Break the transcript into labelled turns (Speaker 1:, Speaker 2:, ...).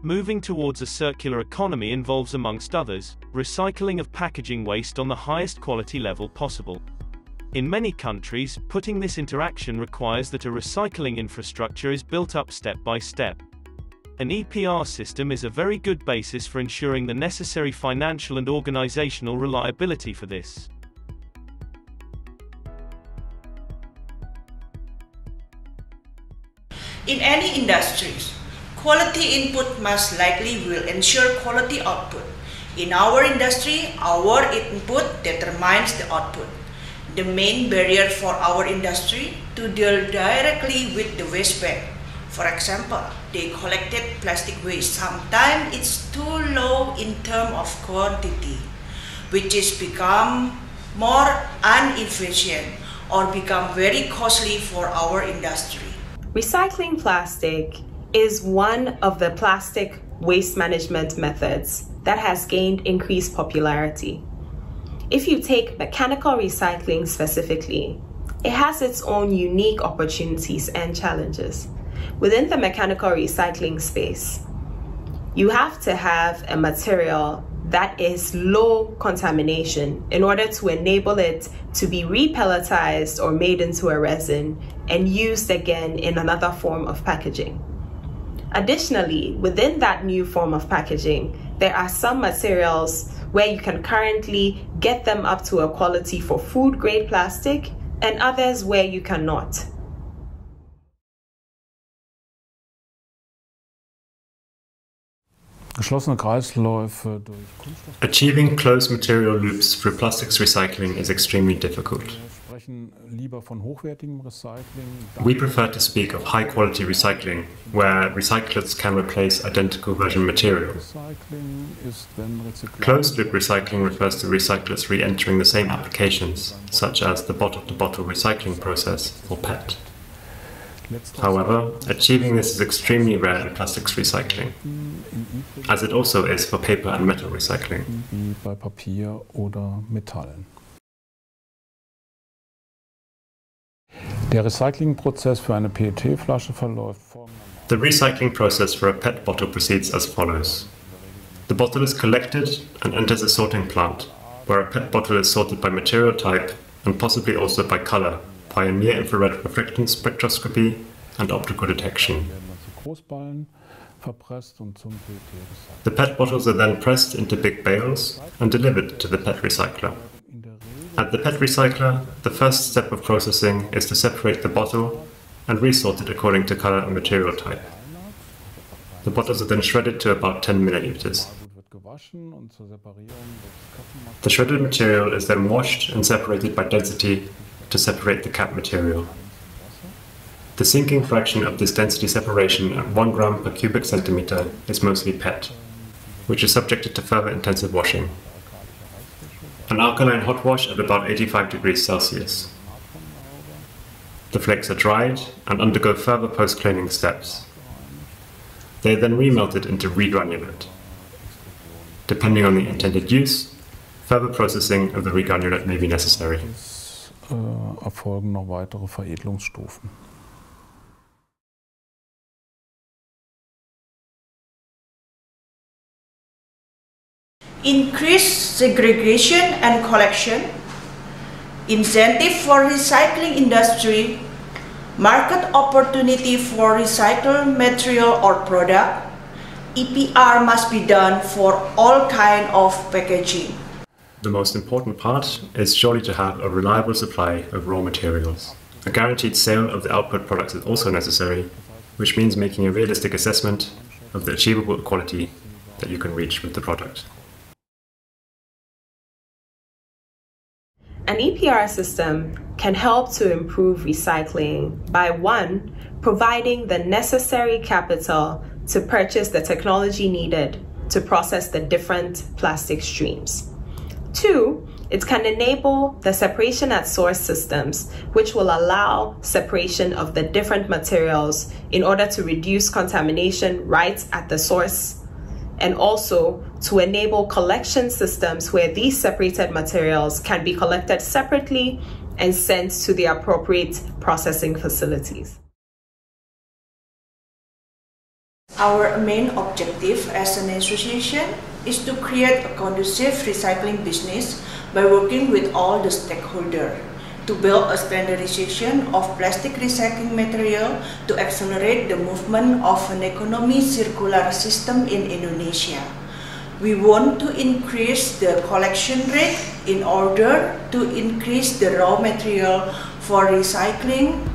Speaker 1: Moving towards a circular economy involves, amongst others, recycling of packaging waste on the highest quality level possible. In many countries, putting this into action requires that a recycling infrastructure is built up step by step. An EPR system is a very good basis for ensuring the necessary financial and organizational reliability for this.
Speaker 2: In any industries, quality input most likely will ensure quality output. In our industry, our input determines the output. The main barrier for our industry to deal directly with the waste bag. For example, they collected plastic waste. Sometimes it's too low in terms of quantity, which is become more inefficient or become very costly for our industry.
Speaker 3: Recycling plastic is one of the plastic waste management methods that has gained increased popularity. If you take mechanical recycling specifically, it has its own unique opportunities and challenges. Within the mechanical recycling space, you have to have a material that is low contamination in order to enable it to be repelletized or made into a resin and used again in another form of packaging. Additionally, within that new form of packaging, there are some materials where you can currently get them up to a quality for food-grade plastic and others where you cannot.
Speaker 4: Achieving closed material loops through plastics recycling is extremely difficult. We prefer to speak of high-quality recycling, where recyclers can replace identical virgin material. Closed-loop recycling refers to recyclers re-entering the same applications, such as the bottle-to-bottle recycling process, or PET. However, achieving this is extremely rare in plastics recycling, as it also is for paper and metal recycling.
Speaker 5: The recycling process for a
Speaker 4: PET bottle proceeds as follows. The bottle is collected and enters a sorting plant, where a PET bottle is sorted by material type and possibly also by color, via near-infrared reflectance spectroscopy and optical detection. The PET bottles are then pressed into big bales and delivered to the PET recycler. At the PET recycler, the first step of processing is to separate the bottle and resort it according to color and material type. The bottles are then shredded to about 10 milliliters. The shredded material is then washed and separated by density to separate the cap material. The sinking fraction of this density separation at 1 gram per cubic centimeter is mostly PET, which is subjected to further intensive washing. An alkaline hot wash at about 85 degrees Celsius. The flakes are dried and undergo further post-cleaning steps. They are then remelted into regranulate. Depending on the intended use, further processing of the regranulate may be necessary.
Speaker 5: Erfolgen noch weitere Veredelungsstufen.
Speaker 2: Increased segregation and collection, incentive for recycling industry, market opportunity for recycled material or product. EPR must be done for all kinds of packaging.
Speaker 4: The most important part is surely to have a reliable supply of raw materials. A guaranteed sale of the output products is also necessary, which means making a realistic assessment of the achievable quality that you can reach with the product.
Speaker 3: An EPR system can help to improve recycling by 1, providing the necessary capital to purchase the technology needed to process the different plastic streams. 2, it can enable the separation at source systems, which will allow separation of the different materials in order to reduce contamination right at the source, and also to enable collection systems where these separated materials can be collected separately and sent to the appropriate processing facilities.
Speaker 2: Our main objective as an association is to create a conducive recycling business by working with all the stakeholders to build a standardization of plastic recycling material to accelerate the movement of an economy circular system in Indonesia. We want to increase the collection rate in order to increase the raw material for recycling